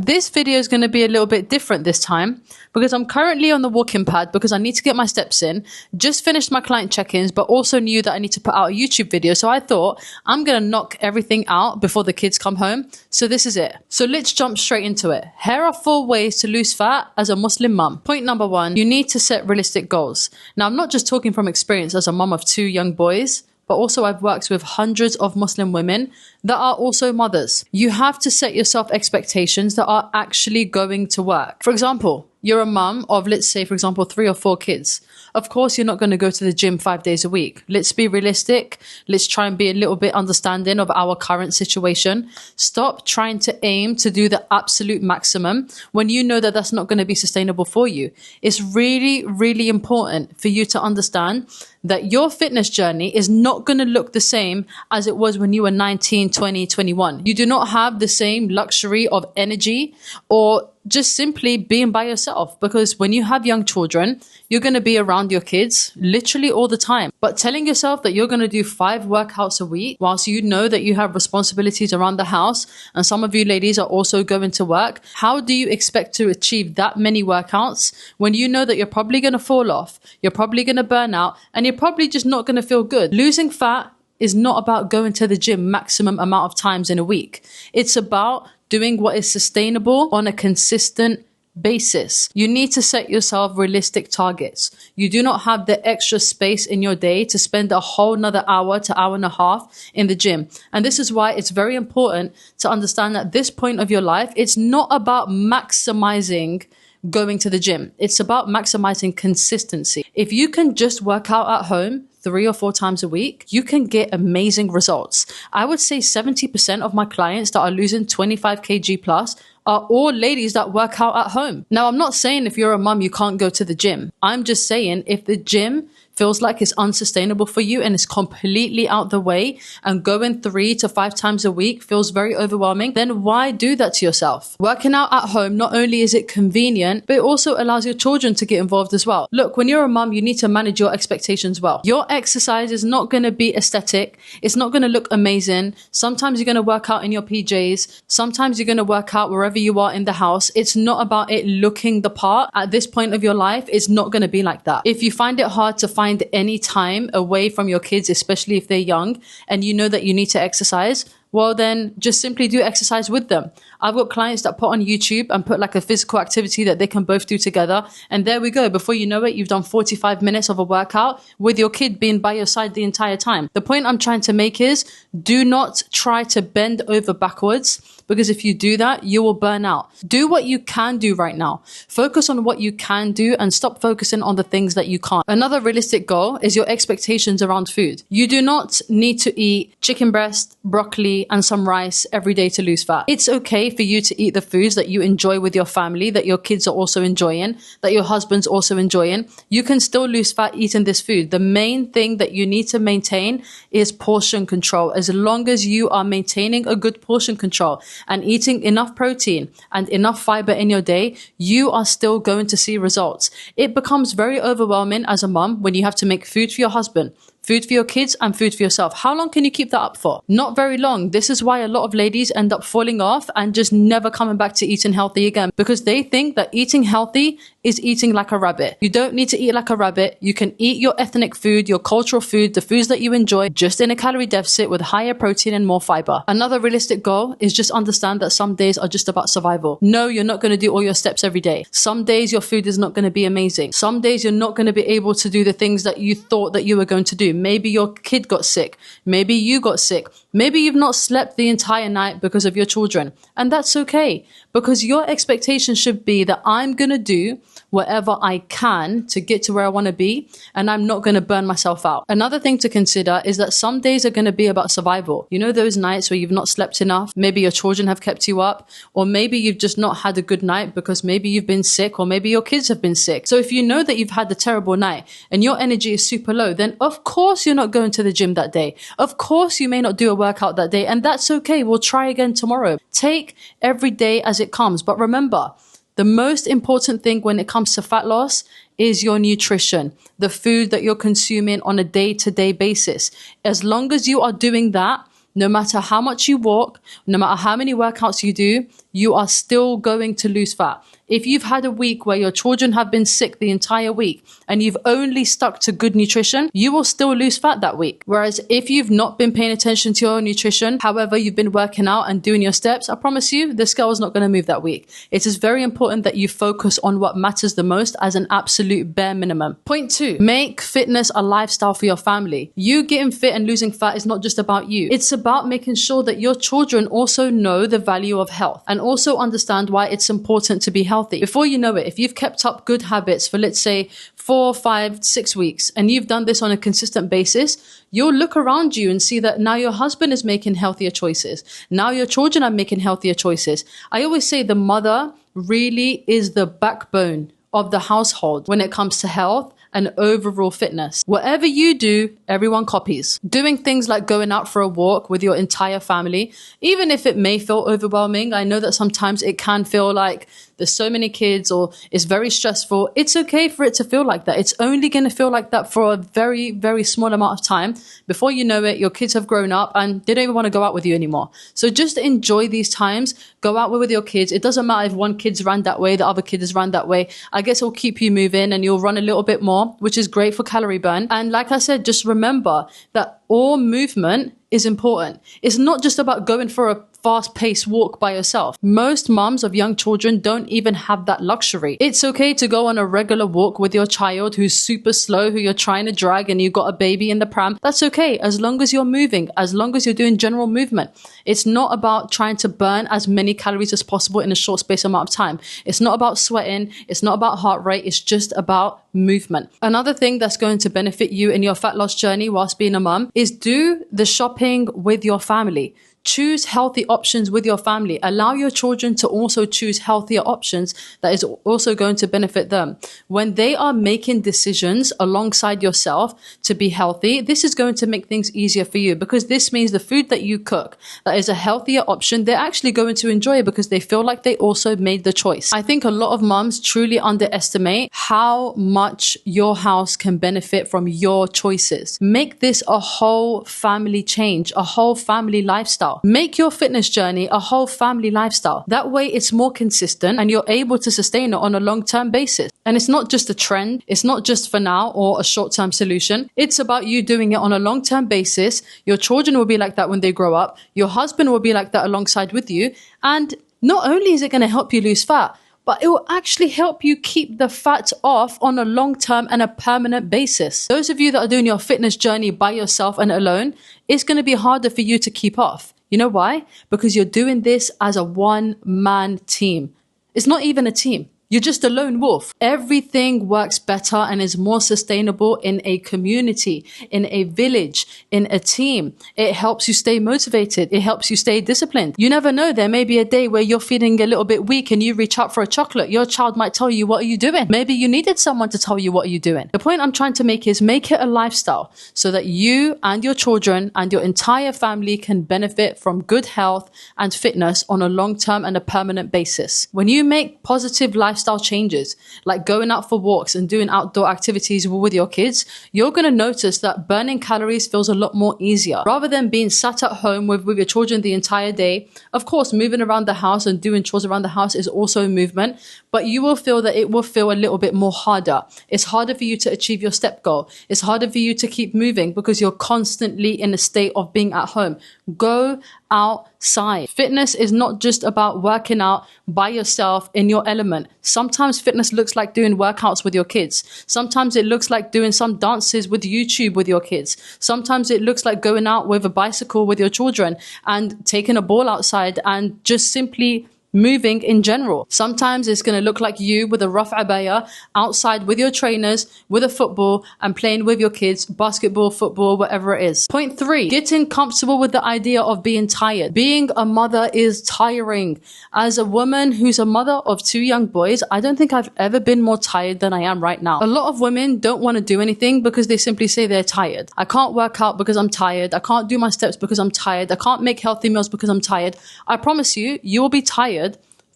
This video is going to be a little bit different this time because I'm currently on the walking pad because I need to get my steps in. Just finished my client check-ins, but also knew that I need to put out a YouTube video. So I thought I'm going to knock everything out before the kids come home. So this is it. So let's jump straight into it. Here are 4 ways to lose fat as a Muslim mum. Point number 1, you need to set realistic goals. Now, I'm not just talking from experience as a mum of 2 young boys, but also I've worked with hundreds of Muslim women that are also mothers. You have to set yourself expectations that are actually going to work. For example, you're a mum of, let's say, for example, 3 or 4 kids. Of course, you're not going to go to the gym 5 days a week. Let's be realistic. Let's try and be a little bit understanding of our current situation. Stop trying to aim to do the absolute maximum when you know that that's not going to be sustainable for you. It's really, really important for you to understand that your fitness journey is not going to look the same as it was when you were 19, 20, 21. You do not have the same luxury of energy or just simply being by yourself, because when you have young children, you're going to be around your kids literally all the time. But telling yourself that you're going to do 5 workouts a week whilst you know that you have responsibilities around the house, and some of you ladies are also going to work, how do you expect to achieve that many workouts when you know that you're probably going to fall off, you're probably going to burn out, and you're probably just not going to feel good? Losing fat is not about going to the gym maximum amount of times in a week. It's about doing what is sustainable on a consistent basis. You need to set yourself realistic targets. You do not have the extra space in your day to spend a whole nother hour to hour and a half in the gym. And this is why it's very important to understand that at this point of your life, it's not about maximizing going to the gym. It's about maximizing consistency. If you can just work out at home 3 or 4 times a week, you can get amazing results. I would say 70% of my clients that are losing 25 kg plus are all ladies that work out at home. Now, I'm not saying if you're a mum, you can't go to the gym. I'm just saying if the gym feels like it's unsustainable for you and it's completely out the way, and going 3 to 5 times a week feels very overwhelming, then why do that to yourself? Working out at home, not only is it convenient, but it also allows your children to get involved as well. Look, when you're a mum, you need to manage your expectations well. Your exercise is not going to be aesthetic. It's not going to look amazing. Sometimes you're going to work out in your PJs. Sometimes you're going to work out wherever you are in the house. It's not about it looking the part. At this point of your life, it's not going to be like that. If you find it hard to find any time away from your kids, especially if they're young, and you know that you need to exercise, well, then just simply do exercise with them. I've got clients that put on YouTube and put like a physical activity that they can both do together. And there we go. Before you know it, you've done 45 minutes of a workout with your kid being by your side the entire time. The point I'm trying to make is do not try to bend over backwards, because if you do that, you will burn out. Do what you can do right now. Focus on what you can do and stop focusing on the things that you can't. Another realistic goal is your expectations around food. You do not need to eat chicken breast, broccoli, and some rice every day to lose fat. It's okay for you to eat the foods that you enjoy with your family, that your kids are also enjoying, that your husband's also enjoying. You can still lose fat eating this food. The main thing that you need to maintain is portion control. As long as you are maintaining a good portion control and eating enough protein and enough fiber in your day, you are still going to see results. It becomes very overwhelming as a mum when you have to make food for your husband, food for your kids, and food for yourself. How long can you keep that up for? Not very long. This is why a lot of ladies end up falling off and just never coming back to eating healthy again, because they think that eating healthy is eating like a rabbit. You don't need to eat like a rabbit. You can eat your ethnic food, your cultural food, the foods that you enjoy, just in a calorie deficit with higher protein and more fiber. Another realistic goal is just understand that some days are just about survival. No, you're not going to do all your steps every day. Some days your food is not going to be amazing. Some days you're not going to be able to do the things that you thought that you were going to do. Maybe your kid got sick. Maybe you got sick. Maybe you've not slept the entire night because of your children. And that's okay, because your expectation should be that I'm going to do whatever I can to get to where I want to be, and I'm not going to burn myself out. Another thing to consider is that some days are going to be about survival. You know, those nights where you've not slept enough, maybe your children have kept you up, or maybe you've just not had a good night because maybe you've been sick, or maybe your kids have been sick. So if you know that you've had a terrible night and your energy is super low, then of course you're not going to the gym that day. Of course you may not do a workout that day, and that's okay. We'll try again tomorrow. Take every day as it comes. But remember, the most important thing when it comes to fat loss is your nutrition, the food that you're consuming on a day-to-day basis. As long as you are doing that, no matter how much you walk, no matter how many workouts you do, you are still going to lose fat. If you've had a week where your children have been sick the entire week and you've only stuck to good nutrition, you will still lose fat that week. Whereas if you've not been paying attention to your nutrition, however, you've been working out and doing your steps, I promise you, the scale is not going to move that week. It is very important that you focus on what matters the most as an absolute bare minimum. Point 2, make fitness a lifestyle for your family. You getting fit and losing fat is not just about you. It's about making sure that your children also know the value of health and also understand why it's important to be healthy. Before you know it, if you've kept up good habits for, let's say, 4, 5, 6 weeks, and you've done this on a consistent basis, you'll look around you and see that now your husband is making healthier choices. Now your children are making healthier choices. I always say the mother really is the backbone of the household when it comes to health and overall fitness. Whatever you do, everyone copies. Doing things like going out for a walk with your entire family, even if it may feel overwhelming, I know that sometimes it can feel like there's so many kids or it's very stressful. It's okay for it to feel like that. It's only going to feel like that for a very, very small amount of time. Before you know it, your kids have grown up and they don't even want to go out with you anymore. So just enjoy these times. Go out with your kids. It doesn't matter if one kid's ran that way, the other kid is ran that way. I guess it'll keep you moving and you'll run a little bit more, which is great for calorie burn. And like I said, just remember that all movement is important. It's not just about going for a fast-paced walk by yourself. Most moms of young children don't even have that luxury. It's okay to go on a regular walk with your child who's super slow, who you're trying to drag and you've got a baby in the pram. That's okay, as long as you're moving, as long as you're doing general movement. It's not about trying to burn as many calories as possible in a short space amount of time. It's not about sweating. It's not about heart rate. It's just about movement. Another thing that's going to benefit you in your fat loss journey whilst being a mum is do the shopping with your family. Choose healthy options with your family. Allow your children to also choose healthier options that is also going to benefit them. When they are making decisions alongside yourself to be healthy, this is going to make things easier for you because this means the food that you cook that is a healthier option, they're actually going to enjoy it because they feel like they also made the choice. I think a lot of mums truly underestimate how much your house can benefit from your choices. Make this a whole family change, a whole family lifestyle. Make your fitness journey a whole family lifestyle. That way it's more consistent and you're able to sustain it on a long-term basis. And it's not just a trend. It's not just for now or a short-term solution. It's about you doing it on a long-term basis. Your children will be like that when they grow up. Your husband will be like that alongside with you. And not only is it going to help you lose fat, but it will actually help you keep the fat off on a long-term and a permanent basis. Those of you that are doing your fitness journey by yourself and alone, it's going to be harder for you to keep off. You know why? Because you're doing this as a one-man team. It's not even a team. You're just a lone wolf. Everything works better and is more sustainable in a community, in a village, in a team. It helps you stay motivated. It helps you stay disciplined. You never know. There may be a day where you're feeling a little bit weak and you reach out for a chocolate. Your child might tell you, what are you doing? Maybe you needed someone to tell you, what are you doing? The point I'm trying to make is make it a lifestyle so that you and your children and your entire family can benefit from good health and fitness on a long-term and a permanent basis. When you make positive lifestyle changes, like going out for walks and doing outdoor activities with your kids, you're going to notice that burning calories feels a lot more easier. Rather than being sat at home with your children the entire day, of course, moving around the house and doing chores around the house is also movement, but you will feel that it will feel a little bit more harder. It's harder for you to achieve your step goal. It's harder for you to keep moving because you're constantly in a state of being at home. Go outside. Fitness is not just about working out by yourself in your element. Sometimes fitness looks like doing workouts with your kids. Sometimes it looks like doing some dances with YouTube with your kids. Sometimes it looks like going out with a bicycle with your children and taking a ball outside and just simply moving in general. Sometimes it's going to look like you with a rough abaya outside with your trainers, with a football and playing with your kids, basketball, football, whatever it is. Point 3, getting comfortable with the idea of being tired. Being a mother is tiring. As a woman who's a mother of 2 young boys, I don't think I've ever been more tired than I am right now. A lot of women don't want to do anything because they simply say they're tired. I can't work out because I'm tired. I can't do my steps because I'm tired. I can't make healthy meals because I'm tired. I promise you, you will be tired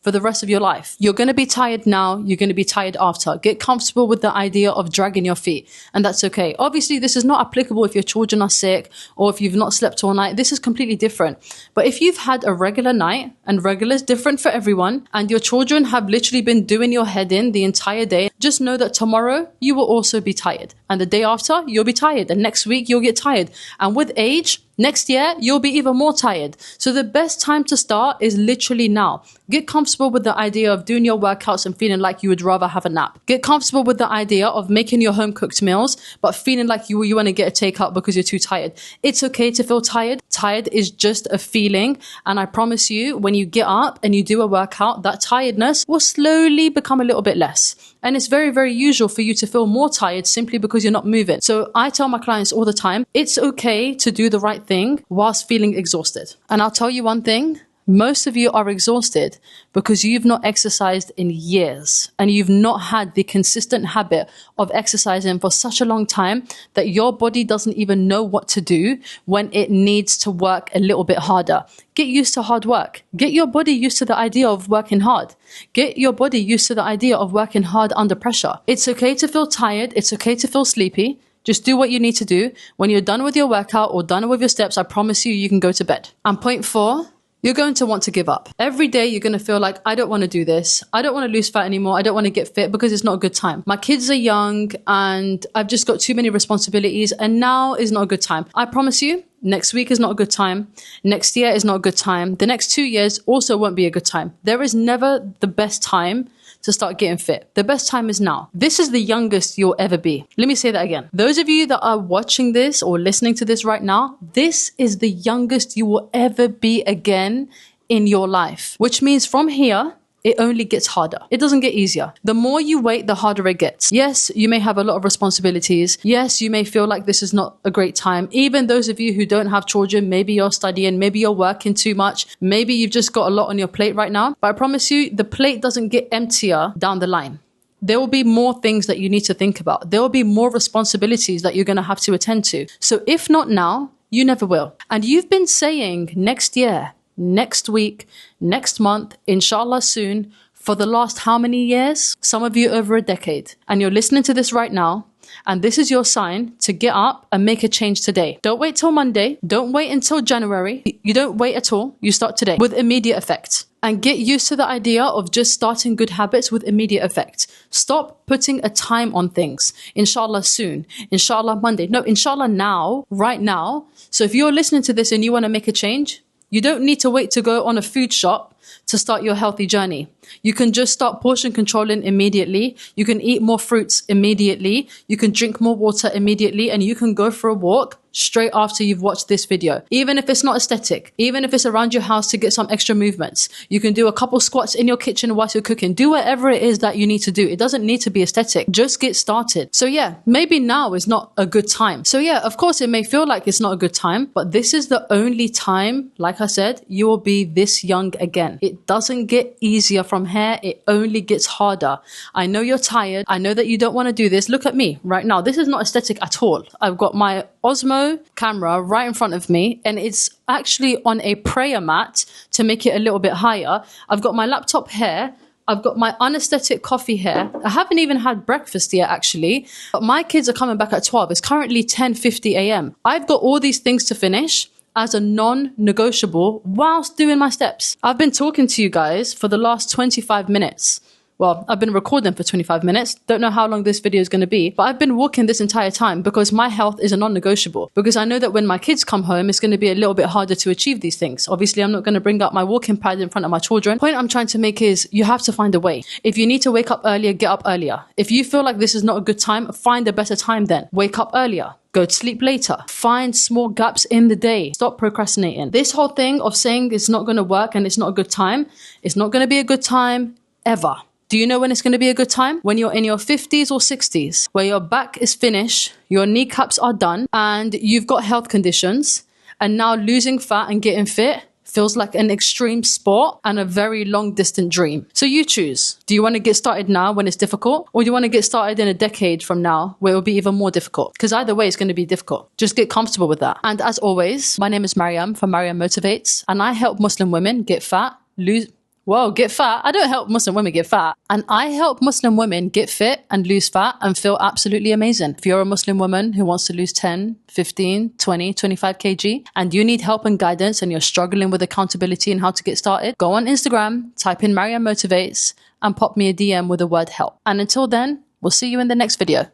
for the rest of your life. You're going to be tired now. You're going to be tired after. Get comfortable with the idea of dragging your feet. And that's okay. Obviously, this is not applicable if your children are sick or if you've not slept all night. This is completely different. But if you've had a regular night, and regular is different for everyone, and your children have literally been doing your head in the entire day, just know that tomorrow you will also be tired, and the day after you'll be tired, and next week you'll get tired, and with age, next year, you'll be even more tired. So the best time to start is literally now. Get comfortable with the idea of doing your workouts and feeling like you would rather have a nap. Get comfortable with the idea of making your home cooked meals, but feeling like you want to get a takeout because you're too tired. It's okay to feel tired. Tired is just a feeling. And I promise you, when you get up and you do a workout, that tiredness will slowly become a little bit less. And it's very, very usual for you to feel more tired simply because you're not moving. So I tell my clients all the time, it's okay to do the right thing whilst feeling exhausted. And I'll tell you one thing, most of you are exhausted because you've not exercised in years and you've not had the consistent habit of exercising for such a long time that your body doesn't even know what to do when it needs to work a little bit harder. Get used to hard work. Get your body used to the idea of working hard. Get your body used to the idea of working hard under pressure. It's okay to feel tired. It's okay to feel sleepy. Just do what you need to do. When you're done with your workout or done with your steps, I promise you, you can go to bed. And point 4, you're going to want to give up. Every day you're going to feel like, I don't want to do this. I don't want to lose fat anymore. I don't want to get fit because it's not a good time. My kids are young and I've just got too many responsibilities and now is not a good time. I promise you, next week is not a good time. Next year is not a good time. The next 2 years also won't be a good time. There is never the best time to start getting fit. The best time is now. This is the youngest you'll ever be. Let me say that again. Those of you that are watching this or listening to this right now, this is the youngest you will ever be again in your life, which means from here, it only gets harder. It doesn't get easier. The more you wait, the harder it gets. Yes, you may have a lot of responsibilities. Yes, you may feel like this is not a great time. Even those of you who don't have children, maybe you're studying, maybe you're working too much. Maybe you've just got a lot on your plate right now. But I promise you, the plate doesn't get emptier down the line. There will be more things that you need to think about. There will be more responsibilities that you're going to have to attend to. So if not now, you never will. And you've been saying next year, next week, next month, inshallah soon, for the last how many years? Some of you over a decade. And you're listening to this right now. And this is your sign to get up and make a change today. Don't wait till Monday. Don't wait until January. You don't wait at all. You start today with immediate effect. And get used to the idea of just starting good habits with immediate effect. Stop putting a time on things. Inshallah soon. Inshallah Monday. No, inshallah now, right now. So if you're listening to this and you want to make a change, you don't need to wait to go on a food shop to start your healthy journey. You can just start portion controlling immediately. You can eat more fruits immediately. You can drink more water immediately, and you can go for a walk straight after you've watched this video. Even if it's not aesthetic, even if it's around your house to get some extra movements, you can do a couple squats in your kitchen whilst you're cooking. Do whatever it is that you need to do. It doesn't need to be aesthetic. Just get started. So yeah, maybe now is not a good time. So yeah, of course it may feel like it's not a good time, but this is the only time, like I said, you will be this young again. It doesn't get easier from here. It only gets harder. I know you're tired. I know that you don't want to do this. Look at me right now. This is not aesthetic at all. I've got my Osmo camera right in front of me, and it's actually on a prayer mat to make it a little bit higher. I've got my laptop here. I've got my unaesthetic coffee here. I haven't even had breakfast yet, actually. But my kids are coming back at 12. It's currently 10:50 a.m. I've got all these things to finish as a non-negotiable whilst doing my steps. I've been talking to you guys for the last 25 minutes. Well, I've been recording for 25 minutes. Don't know how long this video is going to be, but I've been walking this entire time because my health is a non-negotiable. Because I know that when my kids come home, it's going to be a little bit harder to achieve these things. Obviously, I'm not going to bring up my walking pad in front of my children. The point I'm trying to make is you have to find a way. If you need to wake up earlier, get up earlier. If you feel like this is not a good time, find a better time then. Wake up earlier. Go to sleep later. Find small gaps in the day. Stop procrastinating. This whole thing of saying it's not going to work and it's not a good time, it's not going to be a good time ever. Do you know when it's going to be a good time? When you're in your 50s or 60s, where your back is finished, your kneecaps are done, and you've got health conditions, and now losing fat and getting fit feels like an extreme sport and a very long distant dream. So you choose. Do you want to get started now when it's difficult? Or do you want to get started in a decade from now where it will be even more difficult? Because either way, it's going to be difficult. Just get comfortable with that. And as always, my name is Mariam from Mariam Motivates, and I help Muslim women get fat, lose... Whoa, get fat? I don't help Muslim women get fat. And I help Muslim women get fit and lose fat and feel absolutely amazing. If you're a Muslim woman who wants to lose 10, 15, 20, 25 kg and you need help and guidance and you're struggling with accountability and how to get started, go on Instagram, type in Mariam Motivates and pop me a DM with the word help. And until then, we'll see you in the next video.